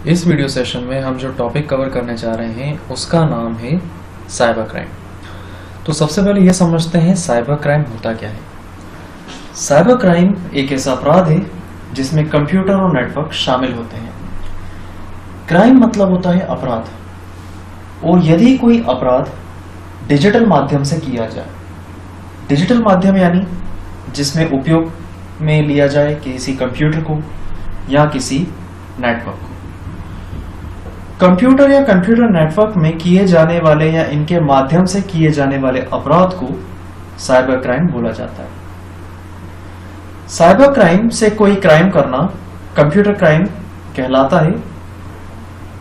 इस video session में हम जो टॉपिक कवर करने जा रहे हैं उसका नाम है साइबर क्राइम। तो सबसे पहले ये समझते हैं साइबर क्राइम होता क्या है। साइबर क्राइम एक ऐसा अपराध है जिसमें कंप्यूटर और नेटवर्क शामिल होते हैं। क्राइम मतलब होता है अपराध, और यदि कोई अपराध डिजिटल माध्यम से किया जाए, डिजिटल माध्यम यानी जिसमें उपयोग में लिया जाए किसी कंप्यूटर को या किसी नेटवर्क को। कंप्यूटर या कंप्यूटर नेटवर्क में किए जाने वाले या इनके माध्यम से किए जाने वाले अपराध को साइबर क्राइम बोला जाता है। साइबर क्राइम से कोई क्राइम करना कंप्यूटर क्राइम कहलाता है।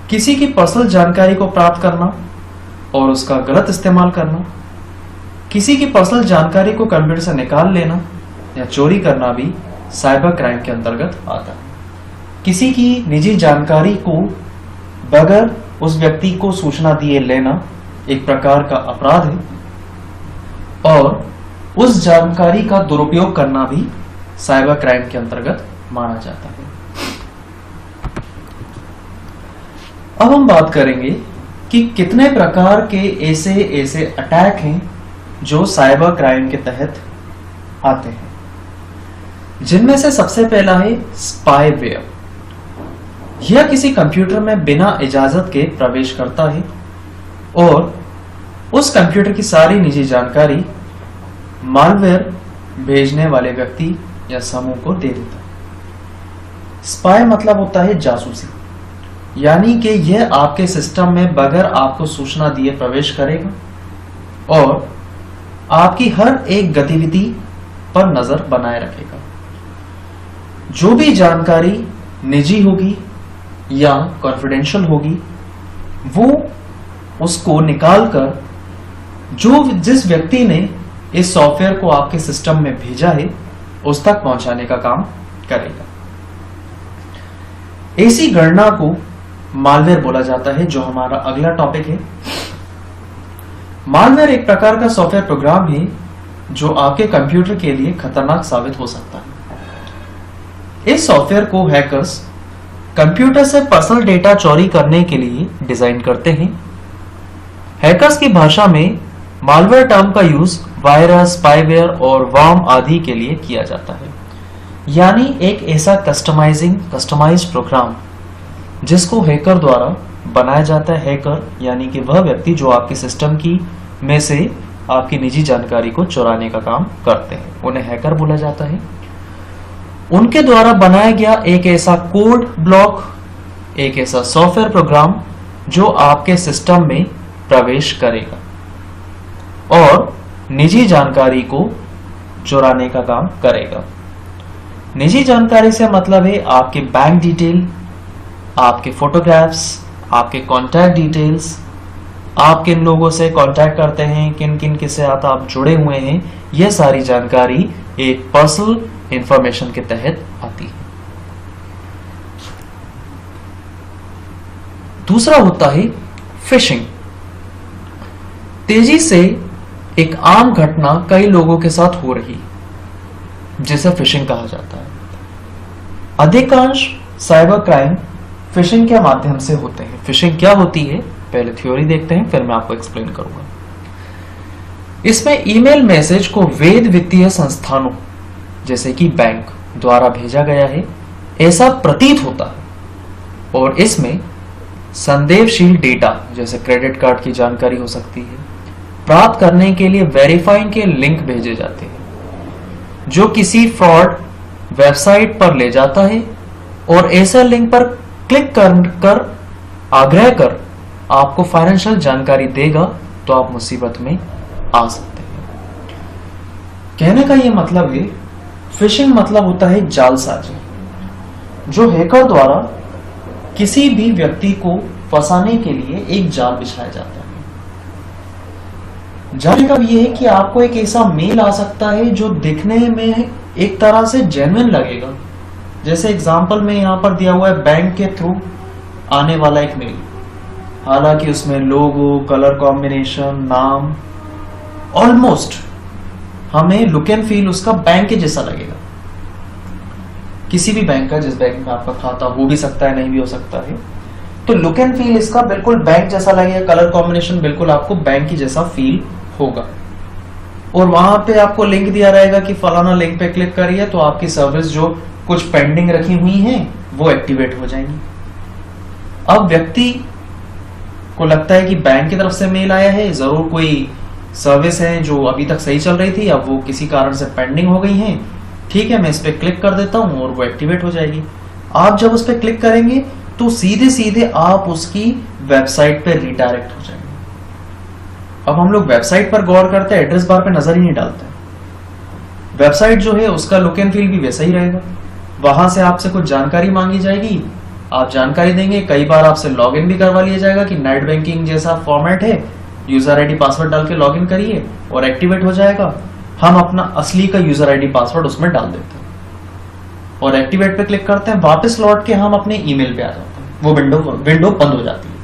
किसी की पर्सनल जानकारी को प्राप्त करना और उसका गलत इस्तेमाल करना, किसी की पर्सनल जानकारी को कंप्यूटर से निकाल लेना या चोरी करना भी साइबर क्राइम के अंतर्गत आता है। किसी की निजी जानकारी को बगैर उस व्यक्ति को सूचना दिए लेना एक प्रकार का अपराध है, और उस जानकारी का दुरुपयोग करना भी साइबर क्राइम के अंतर्गत माना जाता है। अब हम बात करेंगे कि कितने प्रकार के ऐसे अटैक हैं जो साइबर क्राइम के तहत आते हैं। जिनमें से सबसे पहला है स्पाईवेयर। यह किसी कंप्यूटर में बिना इजाजत के प्रवेश करता है और उस कंप्यूटर की सारी निजी जानकारी मालवेयर भेजने वाले व्यक्ति या समूह को दे देता है। स्पाई मतलब होता है जासूसी, यानी कि यह आपके सिस्टम में बगैर आपको सूचना दिए प्रवेश करेगा और आपकी हर एक गतिविधि पर नजर बनाए रखेगा। जो भी जानकारी निजी होगी या कॉन्फिडेंशियल होगी, वो उसको निकालकर जिस व्यक्ति ने इस सॉफ्टवेयर को आपके सिस्टम में भेजा है उस तक पहुंचाने का काम करेगा। ऐसी गणना को मालवेयर बोला जाता है, जो हमारा अगला टॉपिक है। मालवेयर एक प्रकार का सॉफ्टवेयर प्रोग्राम है जो आपके कंप्यूटर के लिए खतरनाक साबित हो सकता है। इस सॉफ्टवेयर को हैकर्स कंप्यूटर से पर्सनल डेटा चोरी करने के लिए डिजाइन करते हैं। हैकर्स की भाषा में मालवेयर टर्म का यूज वायरस, स्पाईवेयर और वर्म आदि के लिए किया जाता है, यानी एक ऐसा कस्टमाइज्ड प्रोग्राम जिसको हैकर द्वारा बनाया जाता है। हैकर यानी कि वह व्यक्ति जो आपके सिस्टम की में से आपकी निजी जानकारी को चुराने का काम करते हैं, उन्हें हैकर बोला जाता है। उनके द्वारा बनाया गया एक ऐसा कोड ब्लॉक, एक ऐसा सॉफ्टवेयर प्रोग्राम जो आपके सिस्टम में प्रवेश करेगा और निजी जानकारी को चुराने का काम करेगा। निजी जानकारी से मतलब है आपके बैंक डिटेल, आपके फोटोग्राफ्स, आपके कॉन्टैक्ट डिटेल्स, आप किन लोगों से कॉन्टैक्ट करते हैं, किन किन के साथ आप जुड़े हुए हैं, यह सारी जानकारी एक पर्सनल इंफॉर्मेशन के तहत आती है। दूसरा होता है फिशिंग। तेजी से एक आम घटना कई लोगों के साथ हो रही, जिसे फिशिंग कहा जाता है। अधिकांश साइबर क्राइम फिशिंग के माध्यम से होते हैं। फिशिंग क्या होती है, पहले थ्योरी देखते हैं, फिर मैं आपको एक्सप्लेन करूंगा। इसमें ईमेल मैसेज को वैध वित्तीय संस्थानों जैसे कि बैंक द्वारा भेजा गया है ऐसा प्रतीत होता है, और इसमें संदेहशील डेटा जैसे क्रेडिट कार्ड की जानकारी हो सकती है प्राप्त करने के लिए वेरीफाइंग के लिंक भेजे जाते हैं, जो किसी फ्रॉड वेबसाइट पर ले जाता है और ऐसे लिंक पर क्लिक कर आग्रह कर आपको फाइनेंशियल जानकारी देगा, तो आप मुसीबत में आ सकते हैं। कहने का यह मतलब है, फिशिंग मतलब होता है जालसाजी, जो हैकर द्वारा किसी भी व्यक्ति को फंसाने के लिए एक जाल बिछाया जाता है। जाल का यह है कि आपको एक ऐसा मेल आ सकता है जो दिखने में एक तरह से जेन्युइन लगेगा। जैसे एग्जांपल में यहां पर दिया हुआ है, बैंक के थ्रू आने वाला एक मेल, हालांकि उसमें लोगो, कलर कॉम्बिनेशन, नाम ऑलमोस्ट हमें लुक एंड फील उसका बैंक के जैसा लगेगा। किसी भी बैंक का, जिस बैंक में आपका खाता हो भी सकता है, नहीं भी हो सकता है, तो लुक एंड फील इसका बिल्कुल बैंक जैसा लगेगा, कलर कॉम्बिनेशन बिल्कुल आपको बैंक की जैसा फील होगा। और वहां पे आपको लिंक दिया रहेगा कि फलाना लिंक पे क्लिक करिए तो आपकी सर्विस जो कुछ पेंडिंग रखी हुई हैं वो एक्टिवेट हो जाएंगी। अब व्यक्ति को लगता है कि बैंक की तरफ से मेल आया है, जरूर कोई सर्विस है जो अभी तक सही चल रही थी, अब वो किसी कारण से पेंडिंग हो गई है। ठीक है, मैं इस पे क्लिक कर देता हूं और वो एक्टिवेट हो जाएगी। आप जब उस पे क्लिक करेंगे तो सीधे सीधे आप उसकी वेबसाइट पे रिडायरेक्ट हो जाएंगे। अब हम लोग वेबसाइट पर गौर करते हैं, एड्रेस बार पे नजर ही नहीं डालते। वेबसाइट जो है उसका लुक एंड फील भी वैसा ही रहेगा। वहां से आपसे कुछ जानकारी मांगी जाएगी, आप जानकारी देंगे, कई बार आपसे लॉगिन भी करवा लिया जाएगा कि नेट बैंकिंग जैसा फॉर्मेट है, यूजर आईडी पासवर्ड डाल के लॉगिन करिए और एक्टिवेट हो जाएगा। हम अपना असली का यूजर आईडी पासवर्ड उसमें डाल देते हैं और एक्टिवेट पे क्लिक करते हैं। वापस लौट के हम अपने ईमेल पे आ जाते हैं, वो विंडो बंद हो जाती है।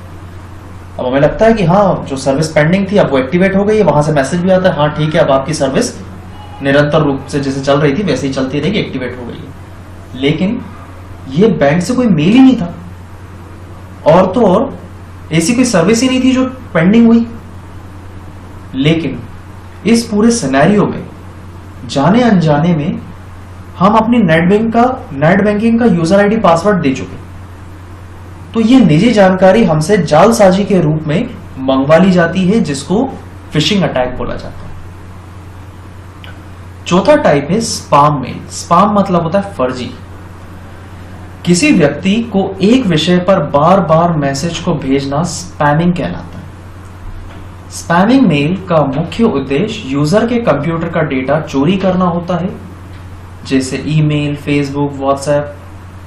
अब हमें लगता है कि हाँ, जो सर्विस पेंडिंग थी अब वो एक्टिवेट हो गई है, वहां से मैसेज भी आता है, हाँ ठीक है, अब आपकी सर्विस निरंतर रूप से जैसे चल रही थी वैसे ही चलती रहेगी, एक्टिवेट हो गई है। लेकिन ये बैंक से कोई मेल ही नहीं था, और तो और ऐसी कोई सर्विस ही नहीं थी जो पेंडिंग हुई। लेकिन इस पूरे सिनेरियो में जाने अनजाने में हम अपनी नेट बैंकिंग का यूजर आईडी पासवर्ड दे चुके, तो ये निजी जानकारी हमसे जालसाजी के रूप में मंगवा ली जाती है, जिसको फिशिंग अटैक बोला जाता है। चौथा टाइप है स्पैम मेल। स्पैम मतलब होता है फर्जी। किसी व्यक्ति को एक विषय पर बार बार मैसेज को भेजना स्पैमिंग कहलाता है। स्पैमिंग मेल का मुख्य उद्देश्य यूजर के कंप्यूटर का डेटा चोरी करना होता है। जैसे ईमेल, फेसबुक, व्हाट्सएप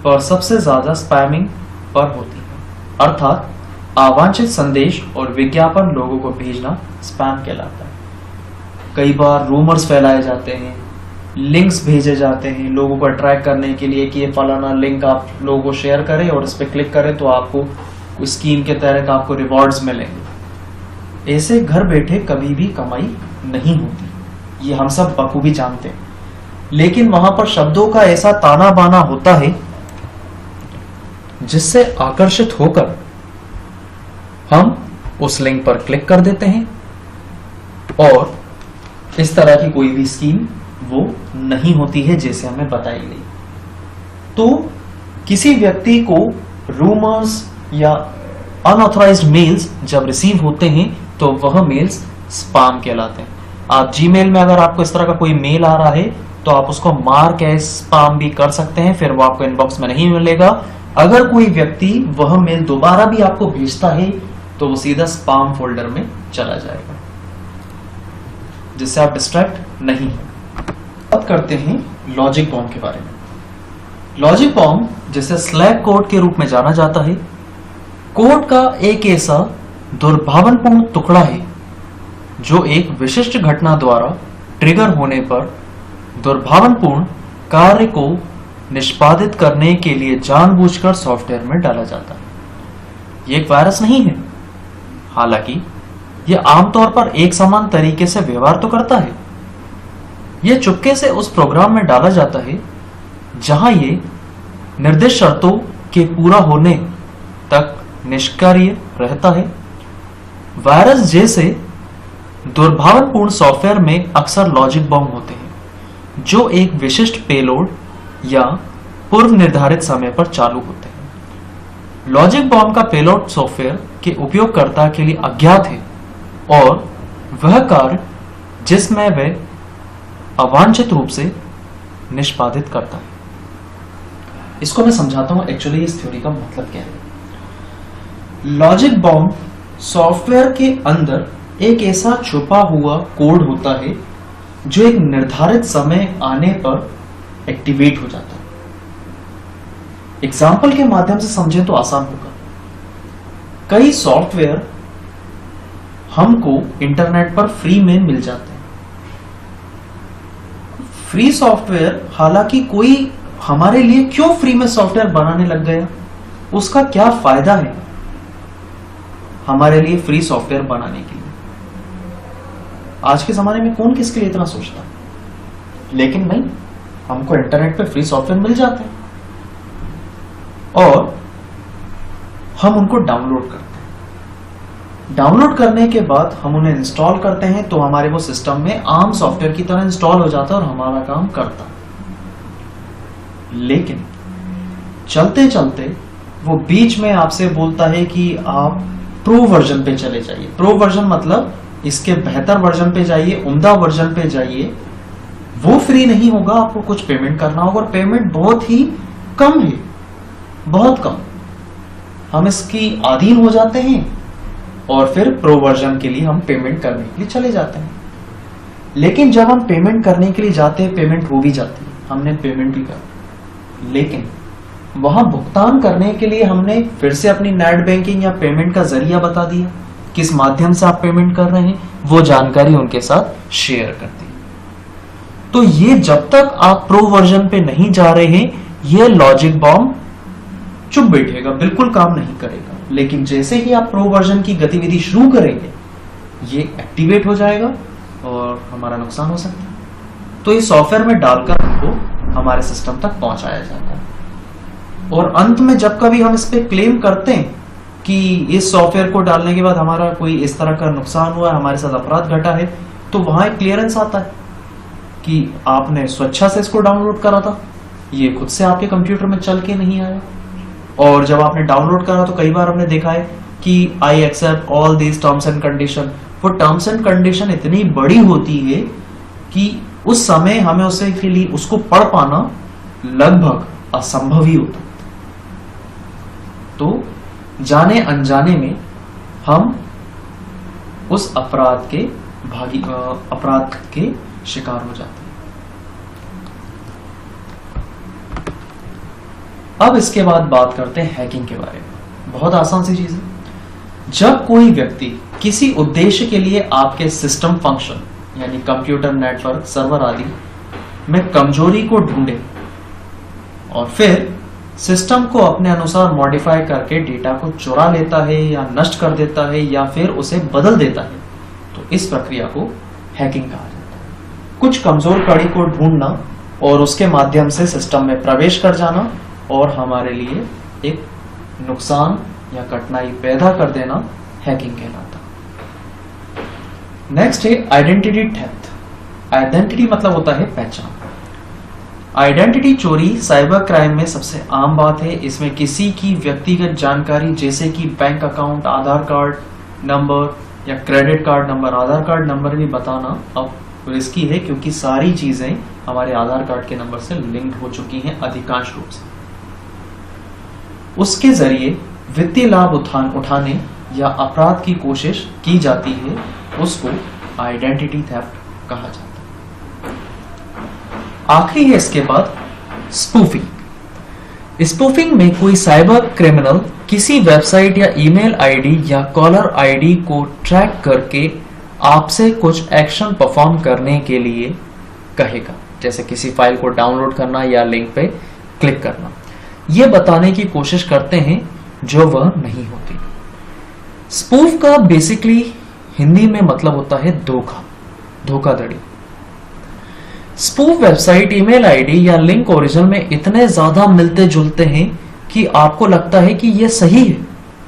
पर सबसे ज्यादा स्पैमिंग पर होती है, अर्थात अवांछित संदेश और विज्ञापन लोगों को भेजना स्पैम कहलाता है। कई बार रूमर्स फैलाए जाते हैं, लिंक्स भेजे जाते हैं लोगों को अट्रैक्ट करने के लिए कि ये फलाना लिंक आप लोगों को शेयर करें और इस पर क्लिक करें तो आपको स्कीम के तहत आपको रिवॉर्ड्स मिलेंगे। ऐसे घर बैठे कभी भी कमाई नहीं होती, ये हम सब बखूबी जानते हैं। लेकिन वहां पर शब्दों का ऐसा ताना बाना होता है जिससे आकर्षित होकर हम उस लिंक पर क्लिक कर देते हैं और इस तरह की कोई भी स्कीम वो नहीं होती है जैसे हमें बताई गई। तो किसी व्यक्ति को रूमर्स या अनऑथराइज्ड मेल्स जब रिसीव होते हैं तो वह मेल्स स्पैम कहलाते हैं। आप जीमेल में अगर आपको इस तरह का कोई मेल आ रहा है तो आप उसको मार्क एज स्पैम भी कर सकते हैं, फिर वो आपको इनबॉक्स में नहीं मिलेगा। अगर कोई व्यक्ति वह मेल दोबारा भी आपको भेजता है तो वो सीधा स्पैम फोल्डर में चला जाएगा, जिससे आप डिस्ट्रैक्ट नहीं हो। बात करते हैं लॉजिक बॉम्ब के बारे में। लॉजिक बॉम्ब जिसे स्लैग कोड के रूप में जाना जाता है, कोड का एक ऐसा दुर्भावनपूर्ण टुकड़ा है जो एक विशिष्ट घटना द्वारा ट्रिगर होने पर दुर्भावनपूर्ण कार्य को निष्पादित करने के लिए जानबूझकर सॉफ्टवेयर में डाला जाता है। यह एक वायरस नहीं है, हालांकि यह आमतौर पर एक समान तरीके से व्यवहार तो करता है। यह चुपके से उस प्रोग्राम में डाला जाता है जहां ये निर्दिष्ट शर्तों के पूरा होने तक निष्क्रिय रहता है। वायरस जैसे दुर्भावनपूर्ण सॉफ्टवेयर में अक्सर लॉजिक बॉम्ब होते हैं जो एक विशिष्ट पेलोड या पूर्व निर्धारित समय पर चालू होते हैं। लॉजिक बॉम्ब का पेलोड सॉफ्टवेयर के उपयोगकर्ता के लिए अज्ञात है और वह कार्य जिसमें वह अवांछित रूप से निष्पादित करता है। इसको मैं समझाता हूं एक्चुअली इस थ्योरी का मतलब क्या है। लॉजिक बॉम्ब सॉफ्टवेयर के अंदर एक ऐसा छुपा हुआ कोड होता है जो एक निर्धारित समय आने पर एक्टिवेट हो जाता है। एग्जाम्पल के माध्यम से समझें तो आसान होगा। कई सॉफ्टवेयर हमको इंटरनेट पर फ्री में मिल जाते हैं। फ्री सॉफ्टवेयर, हालांकि कोई हमारे लिए क्यों फ्री में सॉफ्टवेयर बनाने लग गया, उसका क्या फायदा है हमारे लिए फ्री सॉफ्टवेयर बनाने के लिए। आज के जमाने में कौन किसके लिए इतना सोचता है, लेकिन नहीं, हमको इंटरनेट पे फ्री सॉफ्टवेयर मिल जाते हैं और हम उनको डाउनलोड करते हैं। डाउनलोड करने के बाद हम उन्हें इंस्टॉल करते हैं तो हमारे वो सिस्टम में आम सॉफ्टवेयर की तरह इंस्टॉल हो जाता है और हमारा काम करता है। लेकिन चलते चलते वो बीच में आपसे बोलता है कि आप प्रो वर्जन पे चले जाइए। प्रो वर्जन मतलब इसके बेहतर वर्जन पे जाइए, उम्दा वर्जन पे जाइए। वो फ्री नहीं होगा, आपको कुछ पेमेंट करना होगा और पेमेंट बहुत ही कम है, बहुत कम। हम इसकी अधीन हो जाते हैं और फिर प्रो वर्जन के लिए हम पेमेंट करने के लिए चले जाते हैं। लेकिन जब हम पेमेंट करने के लिए जाते हैं, पेमेंट हो भी जाती है, हमने पेमेंट भी कर, लेकिन वहां भुगतान करने के लिए हमने फिर से अपनी नेट बैंकिंग या पेमेंट का जरिया बता दिया, किस माध्यम से आप पेमेंट कर रहे हैं, वो जानकारी उनके साथ शेयर कर दी। तो ये जब तक आप प्रो वर्जन पे नहीं जा रहे हैं, ये लॉजिक बॉम्ब चुप बैठेगा, बिल्कुल काम नहीं करेगा। लेकिन जैसे ही आप प्रो वर्जन की गतिविधि शुरू करेंगे, ये एक्टिवेट हो जाएगा और हमारा नुकसान हो सकता है। तो ये सॉफ्टवेयर में डालकर हमको हमारे सिस्टम तक पहुंचाया जाता है और अंत में जब कभी हम इस पे क्लेम करते हैं कि इस सॉफ्टवेयर को डालने के बाद हमारा कोई इस तरह का नुकसान हुआ है, हमारे साथ अपराध घटा है, तो वहां एक क्लियरेंस आता है कि आपने स्वेच्छा से इसको डाउनलोड करा था, ये खुद से आपके कंप्यूटर में चल के नहीं आया। और जब आपने डाउनलोड करा तो कई बार हमने देखा है कि I accept all these terms and condition. वो टर्म्स एंड कंडीशन इतनी बड़ी होती है कि उस समय हमें उसे के लिए उसको पढ़ पाना लगभग असंभव ही होता। तो जाने अनजाने में हम उस अपराध के शिकार हो जाते हैं। अब इसके बाद बात करते हैं हैकिंग के बारे में। बहुत आसान सी चीज है। जब कोई व्यक्ति किसी उद्देश्य के लिए आपके सिस्टम फंक्शन यानी कंप्यूटर, नेटवर्क, सर्वर आदि में कमजोरी को ढूंढे और फिर सिस्टम को अपने अनुसार मॉडिफाई करके डेटा को चुरा लेता है या नष्ट कर देता है या फिर उसे बदल देता है, तो इस प्रक्रिया को हैकिंग कहा जाता है। कुछ कमजोर कड़ी को ढूंढना और उसके माध्यम से सिस्टम में प्रवेश कर जाना और हमारे लिए एक नुकसान या कठिनाई पैदा कर देना हैकिंग कहलाता। नेक्स्ट है आइडेंटिटी थेफ्ट। आइडेंटिटी मतलब होता है पहचान। आइडेंटिटी चोरी साइबर क्राइम में सबसे आम बात है। इसमें किसी की व्यक्तिगत जानकारी जैसे कि बैंक अकाउंट, आधार कार्ड नंबर या क्रेडिट कार्ड नंबर, आधार कार्ड नंबर भी बताना अब रिस्की है क्योंकि सारी चीजें हमारे आधार कार्ड के नंबर से लिंक हो चुकी हैं अधिकांश रूप से। उसके जरिए वित्तीय लाभ उठाने या अपराध की कोशिश की जाती है, उसको आइडेंटिटी थेफ्ट कहा जाता है। आखिरी है इसके बाद स्पूफिंग। स्पूफिंग में कोई साइबर क्रिमिनल किसी वेबसाइट या ईमेल आईडी या कॉलर आईडी को ट्रैक करके आपसे कुछ एक्शन परफॉर्म करने के लिए कहेगा, जैसे किसी फाइल को डाउनलोड करना या लिंक पे क्लिक करना। ये बताने की कोशिश करते हैं जो वह नहीं होती। स्पूफ का बेसिकली हिंदी में मतलब होता है धोखा, धोखाधड़ी। स्पूफ वेबसाइट, ईमेल आईडी या लिंक ओरिजिनल में इतने ज्यादा मिलते जुलते हैं कि आपको लगता है कि यह सही है,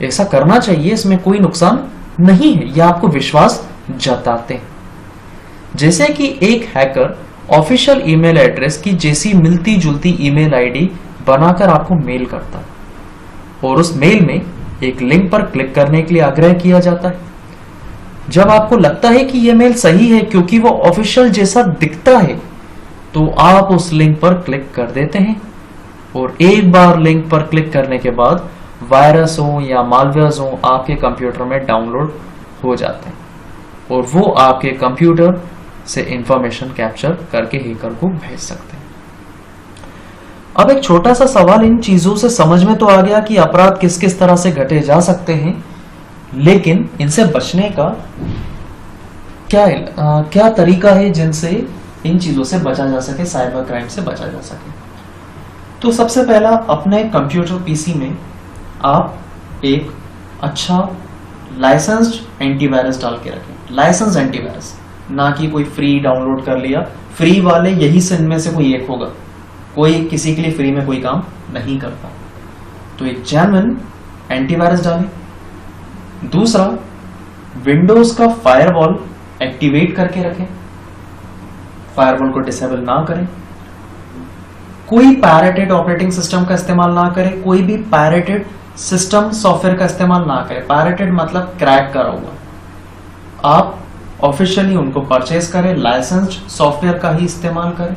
ऐसा करना चाहिए, इसमें कोई नुकसान नहीं है, या आपको विश्वास जताते हैं। जैसे कि एक हैकर ऑफिशियल ईमेल एड्रेस की जैसी मिलती जुलती ईमेल आईडी बनाकर आपको मेल करता है और उस मेल में एक लिंक पर क्लिक करने के लिए आग्रह किया जाता है। जब आपको लगता है कि यह मेल सही है क्योंकि वो ऑफिशियल जैसा दिखता है, तो आप उस लिंक पर क्लिक कर देते हैं और एक बार लिंक पर क्लिक करने के बाद वायरस हो या मालवेयर हो आपके कंप्यूटर में डाउनलोड हो जाते हैं और वो आपके कंप्यूटर से इंफॉर्मेशन कैप्चर करके हैकर को भेज सकते हैं। अब एक छोटा सा सवाल, इन चीजों से समझ में तो आ गया कि अपराध किस किस तरह से घटे जा सकते हैं, लेकिन इनसे बचने का क्या तरीका है जिनसे इन चीजों से बचा जा सके, साइबर क्राइम से बचा जा सके। तो सबसे पहला, अपने कंप्यूटर पीसी में आप एक अच्छा लाइसेंस्ड एंटीवायरस डाल के रखें। लाइसेंस एंटीवायरस, ना कि कोई फ्री डाउनलोड कर लिया। फ्री वाले यही से इनमें से कोई एक होगा, कोई किसी के लिए फ्री में कोई काम नहीं करता। तो एक जेन्युइन एंटीवायरस डालें। दूसरा, विंडोज का फायरवॉल एक्टिवेट करके रखें, फायरवॉल को डिसेबल ना करें। कोई पायरेटेड ऑपरेटिंग सिस्टम का इस्तेमाल ना करें, कोई भी पायरेटेड सिस्टम सॉफ्टवेयर का इस्तेमाल ना करें। पायरेटेड मतलब क्रैक करा हुआ। आप ऑफिशियली उनको परचेज करें, लाइसेंस्ड सॉफ्टवेयर का ही इस्तेमाल करें।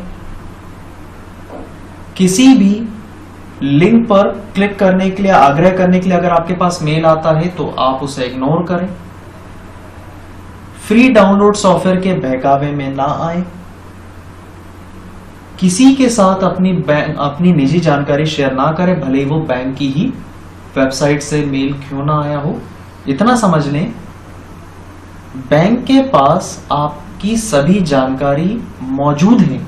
किसी भी लिंक पर क्लिक करने के लिए, आग्रह करने के लिए अगर आपके पास मेल आता है तो आप उसे इग्नोर करें। फ्री डाउनलोड सॉफ्टवेयर के बहकावे में ना आए। किसी के साथ अपनी निजी जानकारी शेयर ना करें, भले ही वो बैंक की ही वेबसाइट से मेल क्यों ना आया हो। इतना समझ लें, बैंक के पास आपकी सभी जानकारी मौजूद है।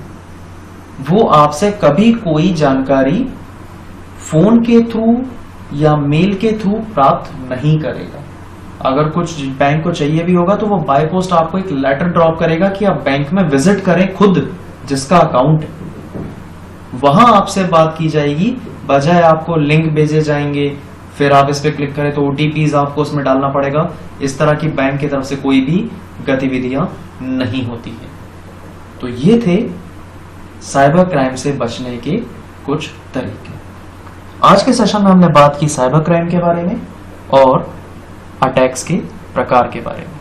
वो आपसे कभी कोई जानकारी फोन के थ्रू या मेल के थ्रू प्राप्त नहीं करेगा। अगर कुछ बैंक को चाहिए भी होगा तो वो बाय पोस्ट आपको एक लेटर ड्रॉप करेगा कि आप बैंक में विजिट करें, खुद जिसका अकाउंट है वहां आपसे बात की जाएगी, बजाय आपको लिंक भेजे जाएंगे, फिर आप इस पे क्लिक करें तो ओटीपीज आपको उसमें डालना पड़ेगा। इस तरह की बैंक की तरफ से कोई भी गतिविधियां नहीं होती है। तो ये थे साइबर क्राइम से बचने के कुछ तरीके। आज के सेशन में हमने बात की साइबर क्राइम के बारे में और अटैक्स के प्रकार के बारे में।